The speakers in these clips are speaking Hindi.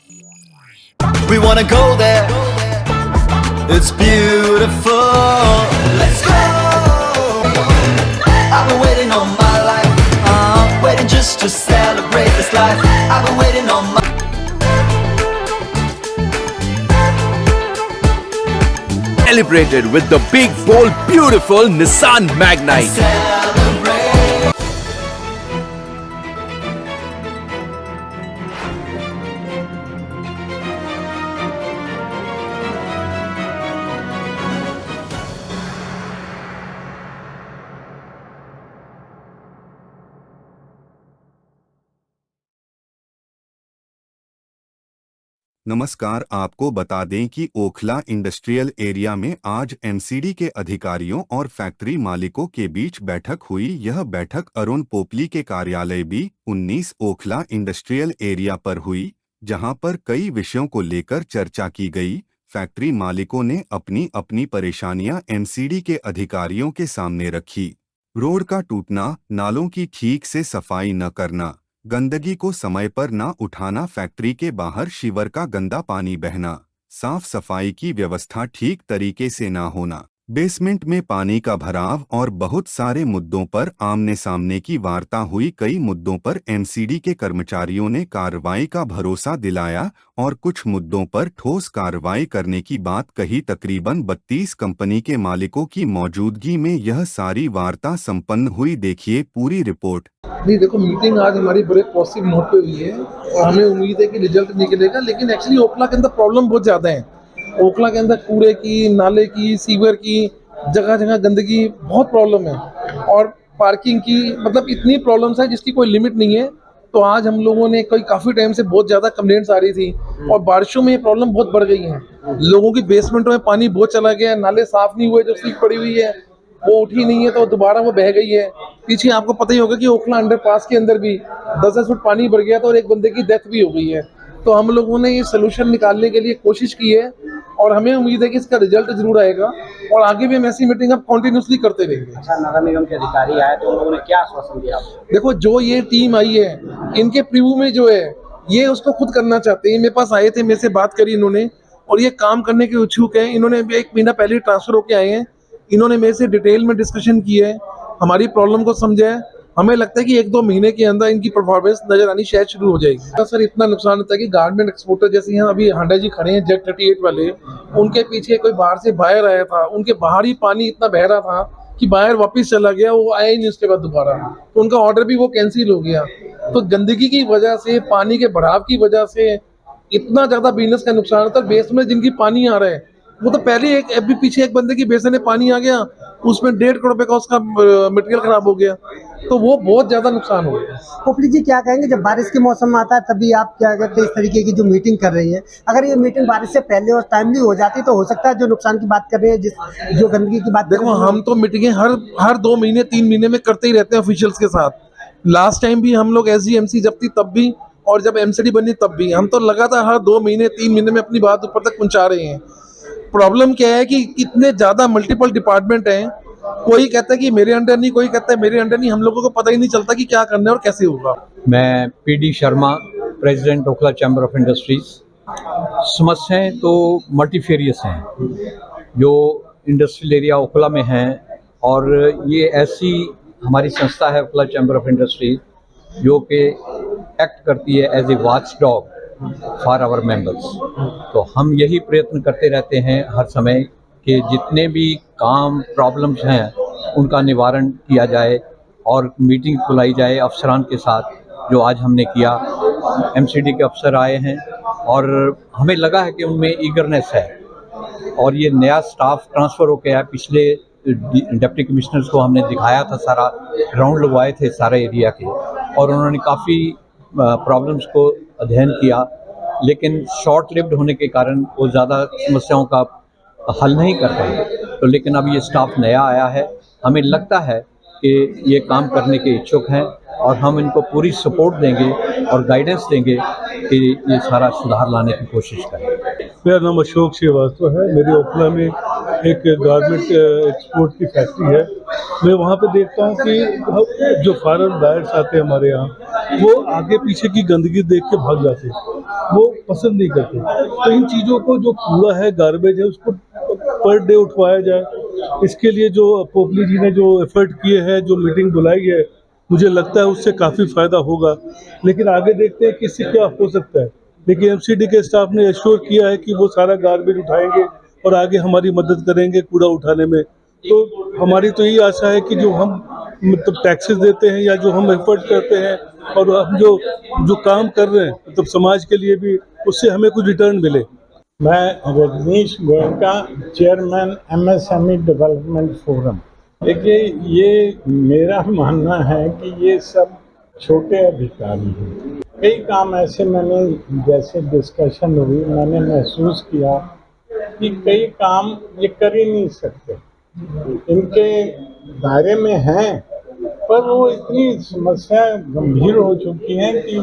We wanna go there. It's beautiful. Let's go. I've been waiting all my life. Waiting just to celebrate this life. I've been waiting all my. Celebrated with the big, bold, beautiful Nissan Magnite. नमस्कार। आपको बता दें कि ओखला इंडस्ट्रियल एरिया में आज एमसीडी के अधिकारियों और फैक्ट्री मालिकों के बीच बैठक हुई। यह बैठक अरुण पोपली के कार्यालय B19 ओखला इंडस्ट्रियल एरिया पर हुई, जहां पर कई विषयों को लेकर चर्चा की गई। फैक्ट्री मालिकों ने अपनी अपनी परेशानियां एमसीडी के अधिकारियों के सामने रखी। रोड का टूटना, नालों की ठीक से सफाई न करना, गंदगी को समय पर न उठाना, फैक्ट्री के बाहर शिवर का गंदा पानी बहना, साफ सफाई की व्यवस्था ठीक तरीके से न होना, बेसमेंट में पानी का भराव और बहुत सारे मुद्दों पर आमने सामने की वार्ता हुई। कई मुद्दों पर एमसीडी के कर्मचारियों ने कार्रवाई का भरोसा दिलाया और कुछ मुद्दों पर ठोस कार्रवाई करने की बात कही। तकरीबन 32 कंपनी के मालिकों की मौजूदगी में यह सारी वार्ता संपन्न हुई। देखिए पूरी रिपोर्ट। नहीं, देखो, मीटिंग आज हमारी बड़े पॉजिटिव नोट पे हुई है और हमें उम्मीद है कि रिजल्ट निकलेगा। लेकिन एक्चुअली ओखला के अंदर प्रॉब्लम बहुत ज़्यादा है। ओखला के अंदर कूड़े की, नाले की, सीवर की, जगह जगह गंदगी, बहुत प्रॉब्लम है। और पार्किंग की, मतलब इतनी प्रॉब्लम्स है जिसकी कोई लिमिट नहीं है। तो आज हम लोगों ने काफ़ी टाइम से बहुत ज़्यादा कंप्लेंट्स आ रही थी और बारिशों में ये प्रॉब्लम बहुत बढ़ गई है। लोगों की बेसमेंटों में पानी बहुत चला गया है, नाले साफ़ नहीं हुए, जो सीख पड़ी हुई है वो उठी नहीं है तो दोबारा वो बह गई है। पीछे आपको पता ही होगा कि ओखला अंडरपास के अंदर भी 10-10 फुट पानी भर गया था और एक बंदे की डेथ भी हो गई है। तो हम लोगों ने ये सोल्यूशन निकालने के लिए कोशिश की है और हमें उम्मीद है कि इसका रिजल्ट जरूर आएगा और आगे भी हम ऐसी मीटिंग अब कंटिन्यूसली करते रहेंगे। अच्छा, नगर निगम के अधिकारी आए तो उन लोगों ने क्या आश्वासन दिया आपको? देखो, जो ये टीम आई है, इनके प्रीव्यू में जो है ये उसको खुद करना चाहते हैं। मेरे पास आए थे, मेरे से बात करी इन्होंने और ये काम करने के इच्छुक हैं। इन्होंने 1 महीना पहले ट्रांसफर होके आए हैं। इन्होंने मेरे से डिटेल में डिस्कशन की है, हमारी प्रॉब्लम को समझा है। हमें लगता है कि 1-2 महीने के अंदर इनकी परफॉर्मेंस नजर आनी शायद शुरू हो जाएगी। तो सर, इतना नुकसान होता है कि गारमेंट एक्सपोर्टर जैसे यहाँ अभी हांडा जी खड़े हैं, जेट 38 वाले, उनके पीछे कोई बाहर से बाहर आया था, उनके बाहर ही पानी इतना बह रहा था कि बाहर वापस चला गया, वो आया ही नहीं उसके बाद दोबारा। तो उनका ऑर्डर भी वो कैंसिल हो गया। तो गंदगी की वजह से, पानी के बढ़ाव की वजह से इतना ज्यादा बिजनेस का नुकसान होता है। बेस में जिनकी पानी आ रहा है वो तो पहले अभी पीछे एक बंदे की बेसन में पानी आ गया, उसमें 1.5 करोड़ रुपए का उसका मटेरियल खराब हो गया, तो वो बहुत ज्यादा नुकसान हो गया। पोपली जी, क्या कहेंगे, जब बारिश के मौसम आता है तभी आप क्या कहते हैं इस तरीके की जो मीटिंग कर रही है, अगर ये मीटिंग बारिश से पहले और टाइमली हो जाती तो हो सकता है जो नुकसान की बात कर रहे हैं, जो गंदगी की बात। देखो, हम तो मीटिंगें हर 2 महीने 3 महीने में करते ही रहते हैं ऑफिशियल्स के साथ। लास्ट टाइम भी हम लोग SGMC जब थी तब भी, और जब MCD बनी तब भी, हम तो लगातार हर 2 महीने 3 महीने में अपनी बात ऊपर तक पहुंचा रहे हैं। प्रॉब्लम क्या है कि इतने ज्यादा मल्टीपल डिपार्टमेंट हैं, कोई कहता है कि मेरे अंडर नहीं, कोई कहता है मेरे अंडर नहीं, हम लोगों को पता ही नहीं चलता कि क्या करना है और कैसे होगा। मैं PD Sharma, president Okhla chamber of industries. समस्याएं तो मल्टीफेरियस हैं जो इंडस्ट्रियल एरिया ओखला में हैं, और ये ऐसी हमारी संस्था है ओखला चैम्बर ऑफ इंडस्ट्रीज जो कि एक्ट करती है as a watch dog for our members. तो हम यही प्रयत्न करते रहते हैं हर समय कि जितने भी काम प्रॉब्लम्स हैं उनका निवारण किया जाए और मीटिंग बुलाई जाए अफसरान के साथ, जो आज हमने किया। MCD के अफसर आए हैं और हमें लगा है कि उनमें ईगरनेस है, और ये नया स्टाफ ट्रांसफ़र होकर आया। पिछले डिप्टी कमिश्नर्स को हमने दिखाया था, सारा राउंड लगवाए थे सारे एरिया के, और उन्होंने काफ़ी प्रॉब्लम्स को अध्ययन किया, लेकिन शॉर्ट लिव्ड होने के कारण वो ज़्यादा समस्याओं का हल नहीं कर पाए। तो लेकिन अब ये स्टाफ नया आया है, हमें लगता है कि ये काम करने के इच्छुक हैं और हम इनको पूरी सपोर्ट देंगे और गाइडेंस देंगे कि ये सारा सुधार लाने की कोशिश करें। मेरा नाम अशोक श्रीवास्तव है। मेरी ओखला में एक गारमेंट एक्सपोर्ट की फैक्ट्री है। मैं वहाँ पे देखता हूँ कि जो फॉरेन बायर्स आते हैं हमारे यहाँ, वो आगे पीछे की गंदगी देख के भाग जाते हैं, वो पसंद नहीं करते। तो इन चीज़ों को, जो कूड़ा है, गार्बेज है, उसको पर डे उठवाया जाए। इसके लिए जो पोपली जी ने जो एफर्ट किए हैं, जो मीटिंग बुलाई है, मुझे लगता है उससे काफ़ी फ़ायदा होगा। लेकिन आगे देखते हैं कि इससे क्या हो सकता है। लेकिन एमसीडी के स्टाफ ने एश्योर किया है कि वो सारा गार्बेज उठाएंगे और आगे हमारी मदद करेंगे कूड़ा उठाने में। तो हमारी तो यही आशा है कि जो हम मतलब टैक्सेस देते हैं या जो हम एफर्ट करते हैं और हम जो काम कर रहे हैं मतलब समाज के लिए भी, उससे हमें कुछ रिटर्न मिले। मैं Rajneesh Goenka, chairman MSME development forum. देखिए, ये मेरा मानना है कि ये सब छोटे अधिकारी हैं। कई काम ऐसे मैंने, जैसे डिस्कशन हुई, मैंने महसूस किया कि कई काम ये कर ही नहीं सकते, इनके दायरे में हैं, पर वो इतनी समस्या गंभीर हो चुकी है कि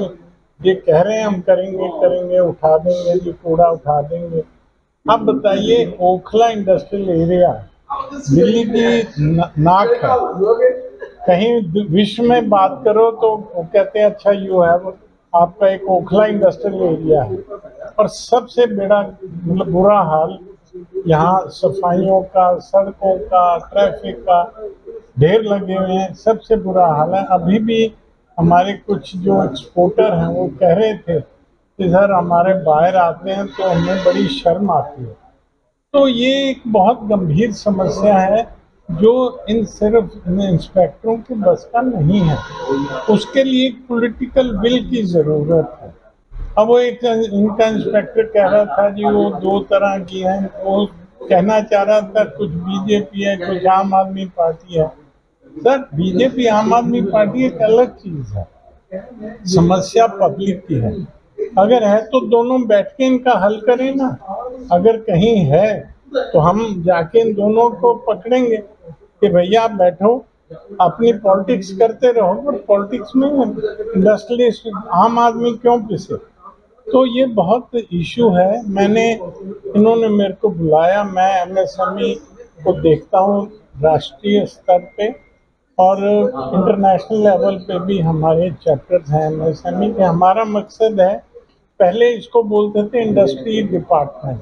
ये कह रहे हैं हम करेंगे, उठा देंगे, ये कूड़ा उठा देंगे। अब बताइए, ओखला इंडस्ट्रियल एरिया दिल्ली की नाक है। कहीं विश्व में बात करो तो वो कहते हैं अच्छा यू हैव, आपका एक ओखला इंडस्ट्रियल एरिया है। और सबसे बड़ा मतलब बुरा हाल यहाँ सफाइयों का, सड़कों का, ट्रैफिक का ढेर लगे हुए हैं। सबसे बुरा हाल है। अभी भी हमारे कुछ जो एक्सपोर्टर हैं वो कह रहे थे कि सर हमारे बाहर आते हैं तो हमें बड़ी शर्म आती है। तो ये एक बहुत गंभीर समस्या है जो सिर्फ इंस्पेक्टरों के बस का नहीं है। उसके लिए एक पॉलिटिकल विल की ज़रूरत है। अब वो एक इनका इंस्पेक्टर कह रहा था जी वो 2 तरह की हैं, वो कहना चाह रहा था कुछ बीजेपी है, कुछ आम आदमी पार्टी है। सर, बीजेपी आम आदमी पार्टी एक अलग चीज़ है, समस्या पब्लिक की है। अगर है तो दोनों बैठ के इनका हल करें ना। अगर कहीं है तो हम जाके इन दोनों को पकड़ेंगे कि भैया आप बैठो, अपनी पॉलिटिक्स करते रहो, पर पॉलिटिक्स में इंडस्ट्रियलिस्ट आम आदमी क्यों पिसे। तो ये बहुत इशू है। इन्होंने मेरे को बुलाया, मैं एमएसएमई को देखता हूँ राष्ट्रीय स्तर पे और इंटरनेशनल लेवल पे भी हमारे चैप्टर्स हैं एमएसएमई के। हमारा मकसद है, पहले इसको बोलते थे इंडस्ट्री डिपार्टमेंट,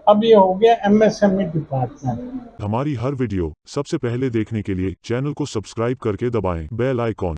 अब ये हो गया एमएसएमई डिपार्टमेंट। हमारी हर वीडियो सबसे पहले देखने के लिए चैनल को सब्सक्राइब करके दबाएं बेल आइकॉन।